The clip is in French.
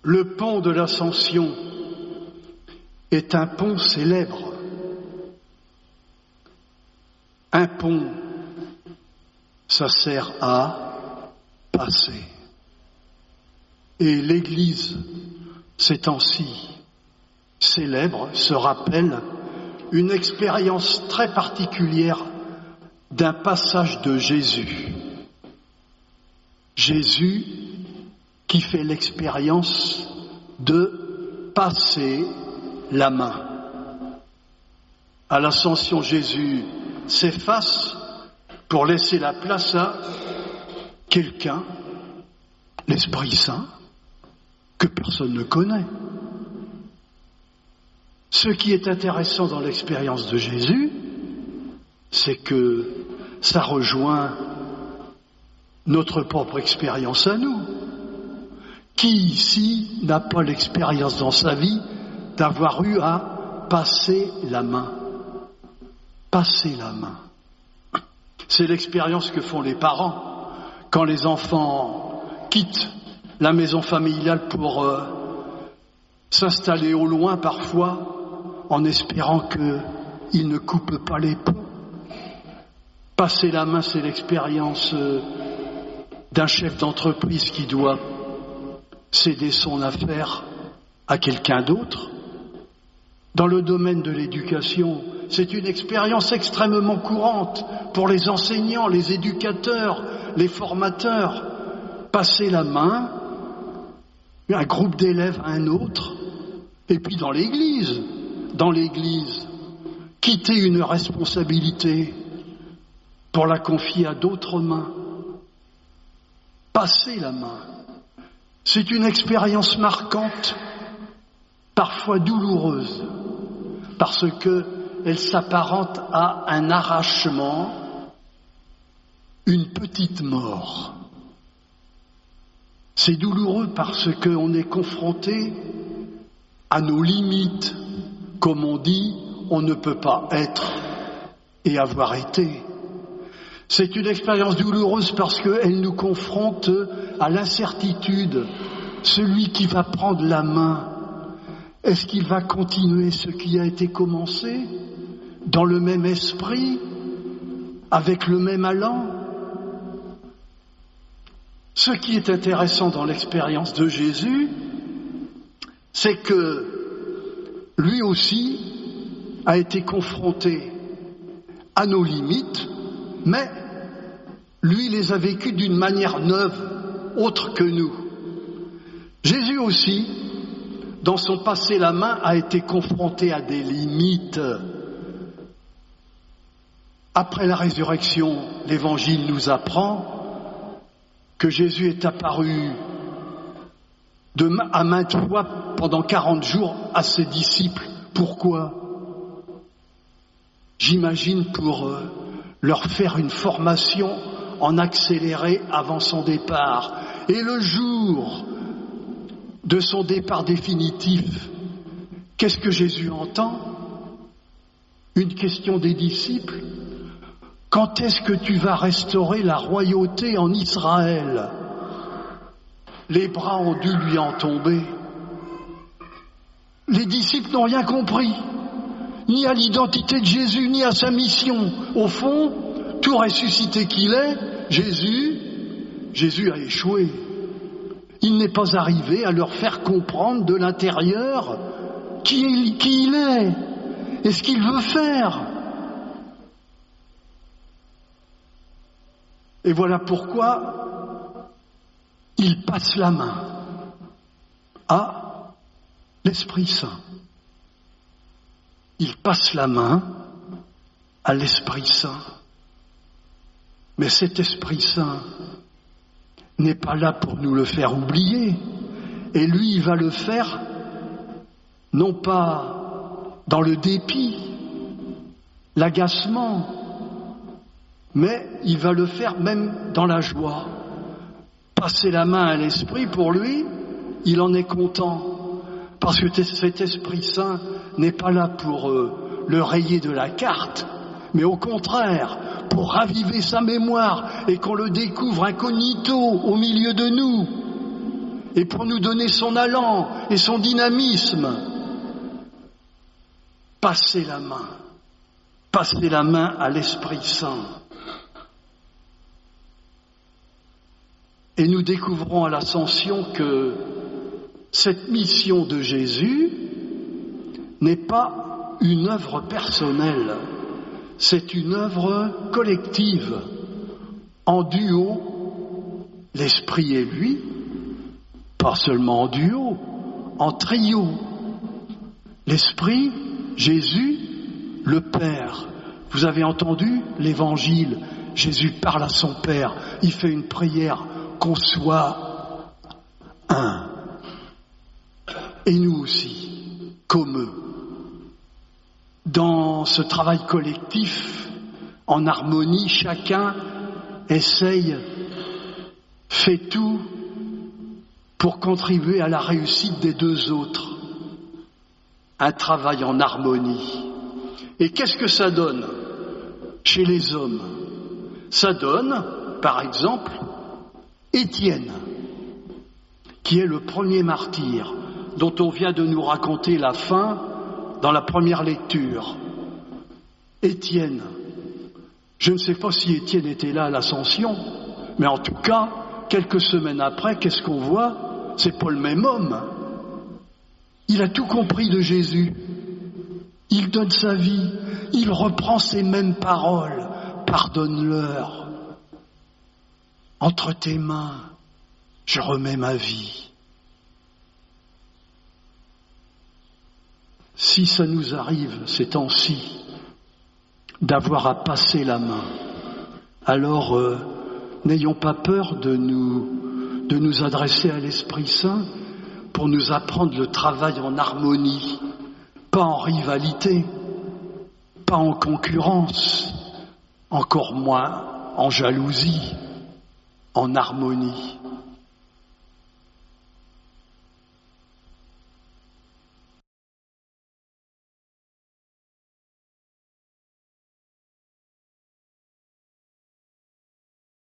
Le pont de l'Ascension est un pont célèbre. Un pont, ça sert à passer. Et l'Église, ces temps-ci, célèbre, se rappelle une expérience très particulière d'un passage de Jésus. Jésus qui fait l'expérience de passer la main. À l'Ascension, Jésus s'efface pour laisser la place à quelqu'un, l'Esprit Saint, que personne ne connaît. Ce qui est intéressant dans l'expérience de Jésus, c'est que ça rejoint notre propre expérience à nous. Qui ici n'a pas l'expérience dans sa vie d'avoir eu à passer la main? Passer la main. C'est l'expérience que font les parents quand les enfants quittent la maison familiale pour s'installer au loin parfois, en espérant qu'ils ne coupent pas les ponts. Passer la main, c'est l'expérience d'un chef d'entreprise qui doit céder son affaire à quelqu'un d'autre. Dans le domaine de l'éducation, c'est une expérience extrêmement courante pour les enseignants, les éducateurs, les formateurs. Passer la main, un groupe d'élèves à un autre, et puis dans l'Église, quitter une responsabilité pour la confier à d'autres mains. Passer la main, c'est une expérience marquante, parfois douloureuse, parce qu'elle s'apparente à un arrachement, une petite mort. C'est douloureux parce qu'on est confronté à nos limites. Comme on dit, on ne peut pas être et avoir été. C'est une expérience douloureuse parce qu'elle nous confronte à l'incertitude. Celui qui va prendre la main, est-ce qu'il va continuer ce qui a été commencé dans le même esprit, avec le même allant? Ce qui est intéressant dans l'expérience de Jésus, c'est que lui aussi a été confronté à nos limites, mais lui les a vécues d'une manière neuve, autre que nous. Jésus aussi, dans son passer la main, a été confronté à des limites. Après la résurrection, l'Évangile nous apprend que Jésus est apparu à maintes fois pendant 40 jours à ses disciples. Pourquoi? J'imagine pour leur faire une formation en accéléré avant son départ. Et le jour de son départ définitif, qu'est-ce que Jésus entend? Une question des disciples. Quand est-ce que tu vas restaurer la royauté en Israël? Les bras ont dû lui en tomber. Les disciples n'ont rien compris, ni à l'identité de Jésus, ni à sa mission. Au fond, tout ressuscité qu'il est, Jésus a échoué. Il n'est pas arrivé à leur faire comprendre de l'intérieur qui il est et ce qu'il veut faire. Et voilà pourquoi il passe la main à l'Esprit Saint. Il passe la main à l'Esprit Saint. Mais cet Esprit Saint n'est pas là pour nous le faire oublier. Et lui, il va le faire non pas dans le dépit, l'agacement, mais il va le faire même dans la joie. Passer la main à l'Esprit, pour lui, il en est content. Parce que cet Esprit Saint n'est pas là pour le rayer de la carte, mais au contraire, pour raviver sa mémoire et qu'on le découvre incognito au milieu de nous. et pour nous donner son allant et son dynamisme. Passez la main à l'Esprit Saint. Et nous découvrons à l'Ascension que cette mission de Jésus n'est pas une œuvre personnelle, c'est une œuvre collective, en duo, l'Esprit et lui, pas seulement en duo, en trio. L'Esprit, Jésus, le Père. Vous avez entendu l'Évangile, Jésus parle à son Père, il fait une prière qu'on soit un. Et nous aussi, comme eux. Dans ce travail collectif, en harmonie, chacun essaye, fait tout pour contribuer à la réussite des deux autres. Un travail en harmonie. Et qu'est-ce que ça donne chez les hommes? Ça donne, par exemple, Étienne, qui est le premier martyr, dont on vient de nous raconter la fin dans la première lecture. Étienne, je ne sais pas si Étienne était là à l'Ascension, mais en tout cas, quelques semaines après, qu'est-ce qu'on voit? C'est pas le même homme. Il a tout compris de Jésus. Il donne sa vie. Il reprend ces mêmes paroles. Pardonne-leur. Entre tes mains, je remets ma vie. Si ça nous arrive ces temps-ci d'avoir à passer la main, alors n'ayons pas peur de nous adresser à l'Esprit Saint pour nous apprendre le travail en harmonie, pas en rivalité, pas en concurrence, encore moins en jalousie, en harmonie.